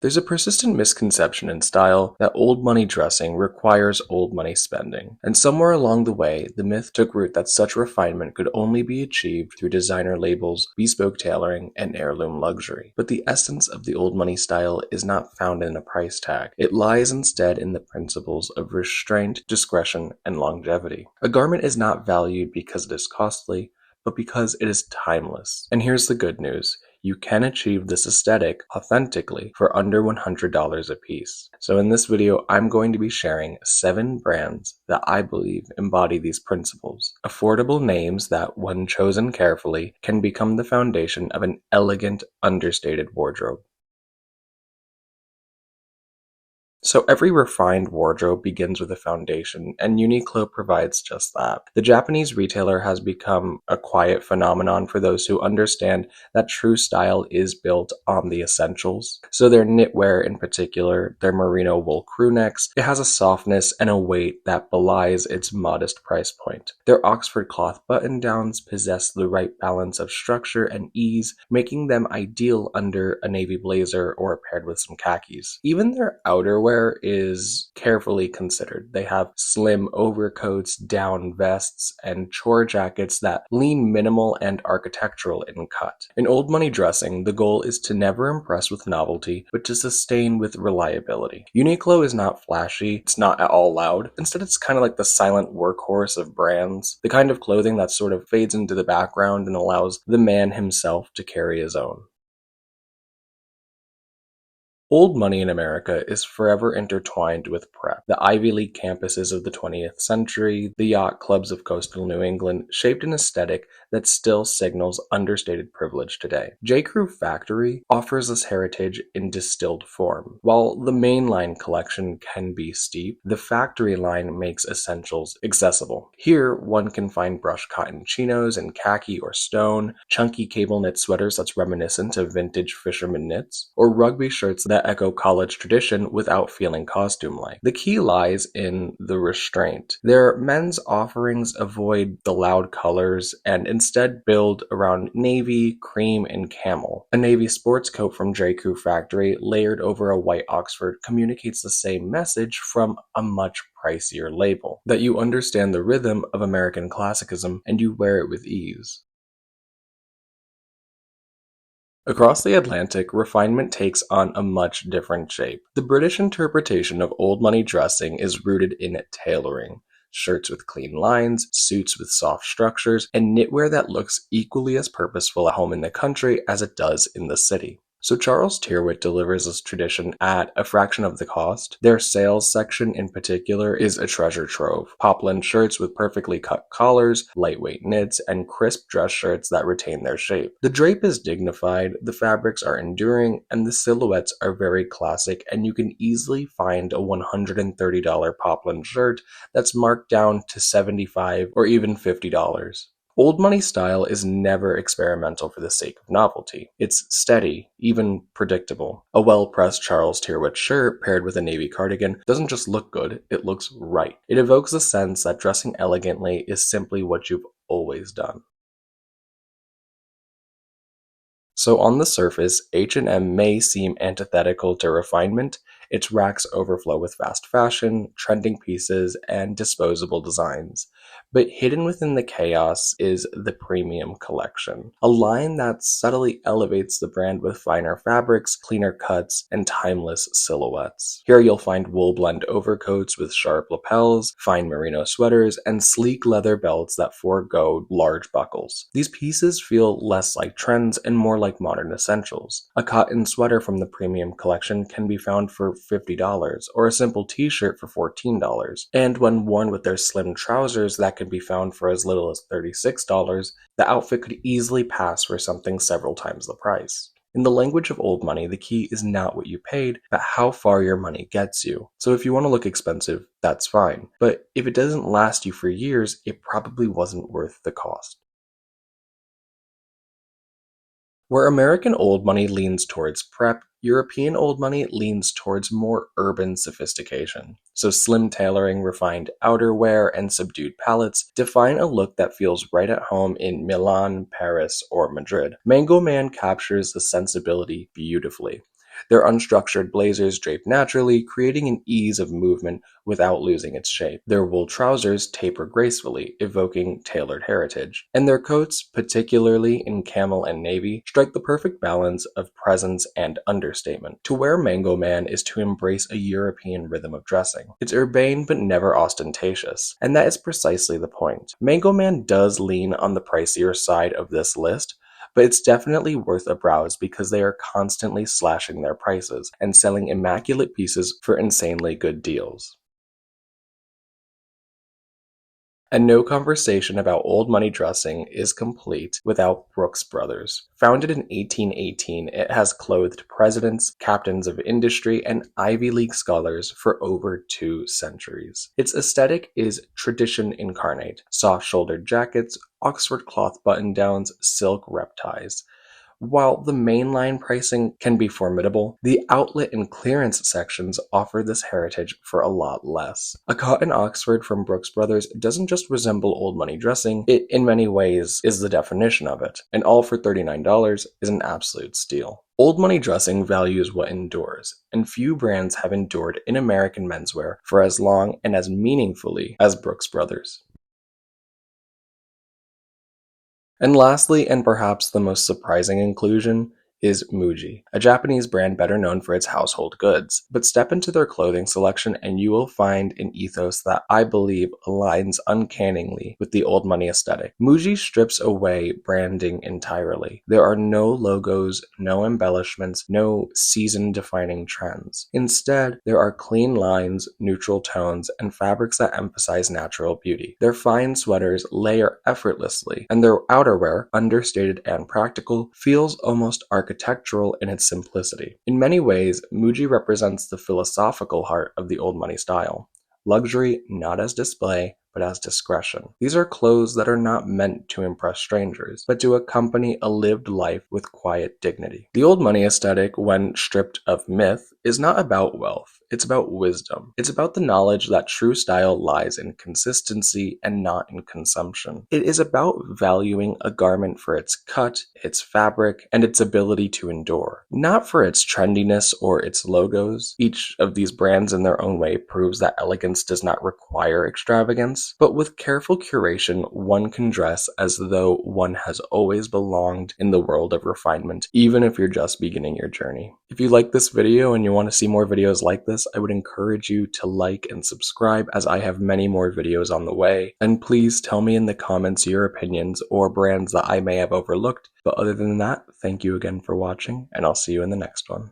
There's a persistent misconception in style that old money dressing requires old money spending, and somewhere along the way, the myth took root that such refinement could only be achieved through designer labels, bespoke tailoring, and heirloom luxury. But the essence of the old money style is not found in a price tag. It lies instead in the principles of restraint, discretion, and longevity. A garment is not valued because it is costly, but because it is timeless. And here's the good news. You can achieve this aesthetic authentically for under $100 a piece. So in this video, I'm going to be sharing 7 brands that I believe embody these principles. Affordable names that, when chosen carefully, can become the foundation of an elegant, understated wardrobe. So every refined wardrobe begins with a foundation, and Uniqlo provides just that. The Japanese retailer has become a quiet phenomenon for those who understand that true style is built on the essentials. So their knitwear in particular, their merino wool crew necks, it has a softness and a weight that belies its modest price point. Their Oxford cloth button-downs possess the right balance of structure and ease, making them ideal under a navy blazer or paired with some khakis. Even their outerwear is carefully considered. They have slim overcoats, down vests, and chore jackets that lean minimal and architectural in cut. In old money dressing, the goal is to never impress with novelty, but to sustain with reliability. Uniqlo is not flashy, it's not at all loud. Instead, it's kind of like the silent workhorse of brands, the kind of clothing that sort of fades into the background and allows the man himself to carry his own. Old money in America is forever intertwined with prep. The Ivy League campuses of the 20th century, the yacht clubs of coastal New England, shaped an aesthetic that still signals understated privilege today. J. Crew Factory offers us heritage in distilled form. While the mainline collection can be steep, the factory line makes essentials accessible. Here, one can find brushed cotton chinos in khaki or stone, chunky cable knit sweaters that's reminiscent of vintage fisherman knits, or rugby shirts that echo college tradition without feeling costume-like. The key lies in the restraint. Their men's offerings avoid the loud colors and instead build around navy, cream, and camel. A navy sports coat from J. Crew Factory layered over a white Oxford communicates the same message from a much pricier label, that you understand the rhythm of American classicism and you wear it with ease. Across the Atlantic, refinement takes on a much different shape. The British interpretation of old money dressing is rooted in tailoring. Shirts with clean lines, suits with soft structures, and knitwear that looks equally as purposeful at home in the country as it does in the city. So Charles Tyrwhitt delivers this tradition at a fraction of the cost. Their sales section in particular is a treasure trove. Poplin shirts with perfectly cut collars, lightweight knits, and crisp dress shirts that retain their shape. The drape is dignified, the fabrics are enduring, and the silhouettes are very classic, and you can easily find a $130 poplin shirt that's marked down to $75 or even $50. Old money style is never experimental for the sake of novelty. It's steady, even predictable. A well-pressed Charles Tyrwhitt shirt paired with a navy cardigan doesn't just look good, it looks right. It evokes the sense that dressing elegantly is simply what you've always done. So on the surface, H&M may seem antithetical to refinement. Its racks overflow with fast fashion, trending pieces, and disposable designs. But hidden within the chaos is the Premium Collection, a line that subtly elevates the brand with finer fabrics, cleaner cuts, and timeless silhouettes. Here you'll find wool blend overcoats with sharp lapels, fine merino sweaters, and sleek leather belts that forego large buckles. These pieces feel less like trends and more like modern essentials. A cotton sweater from the Premium Collection can be found for $50, or a simple t-shirt for $14. And when worn with their slim trousers that can be found for as little as $36, the outfit could easily pass for something several times the price. In the language of old money, the key is not what you paid, but how far your money gets you. So if you want to look expensive, that's fine. But if it doesn't last you for years, it probably wasn't worth the cost. Where American old money leans towards prep, European old money leans towards more urban sophistication. So slim tailoring, refined outerwear, and subdued palettes define a look that feels right at home in Milan, Paris, or Madrid. Mango Man captures the sensibility beautifully. Their unstructured blazers drape naturally, creating an ease of movement without losing its shape. Their wool trousers taper gracefully, evoking tailored heritage. And their coats, particularly in camel and navy, strike the perfect balance of presence and understatement. To wear Mango Man is to embrace a European rhythm of dressing. It's urbane but never ostentatious, and that is precisely the point. Mango Man does lean on the pricier side of this list, but it's definitely worth a browse because they are constantly slashing their prices and selling immaculate pieces for insanely good deals. And no conversation about old money dressing is complete without Brooks Brothers. Founded in 1818, it has clothed presidents, captains of industry, and Ivy League scholars for over 2 centuries. Its aesthetic is tradition incarnate: soft-shouldered jackets, Oxford cloth button-downs, silk rep ties. While the mainline pricing can be formidable, the outlet and clearance sections offer this heritage for a lot less. A cotton Oxford from Brooks Brothers doesn't just resemble old money dressing, it in many ways is the definition of it, and all for $39 is an absolute steal. Old money dressing values what endures, and few brands have endured in American menswear for as long and as meaningfully as Brooks Brothers. And lastly, and perhaps the most surprising inclusion, is Muji, a Japanese brand better known for its household goods. But step into their clothing selection and you will find an ethos that I believe aligns uncannily with the old money aesthetic. Muji strips away branding entirely. There are no logos, no embellishments, no season-defining trends. Instead, there are clean lines, neutral tones, and fabrics that emphasize natural beauty. Their fine sweaters layer effortlessly, and their outerwear, understated and practical, feels almost architectural in its simplicity. In many ways, Muji represents the philosophical heart of the old money style. Luxury not as display, but as discretion. These are clothes that are not meant to impress strangers, but to accompany a lived life with quiet dignity. The old money aesthetic, when stripped of myth, is not about wealth. It's about wisdom. It's about the knowledge that true style lies in consistency and not in consumption. It is about valuing a garment for its cut, its fabric, and its ability to endure, not for its trendiness or its logos. Each of these brands in their own way proves that elegance does not require extravagance, but with careful curation, one can dress as though one has always belonged in the world of refinement, even if you're just beginning your journey. If you like this video and you want to see more videos like this, I would encourage you to like and subscribe, as I have many more videos on the way. And please tell me in the comments your opinions or brands that I may have overlooked. But other than that, thank you again for watching, and I'll see you in the next one.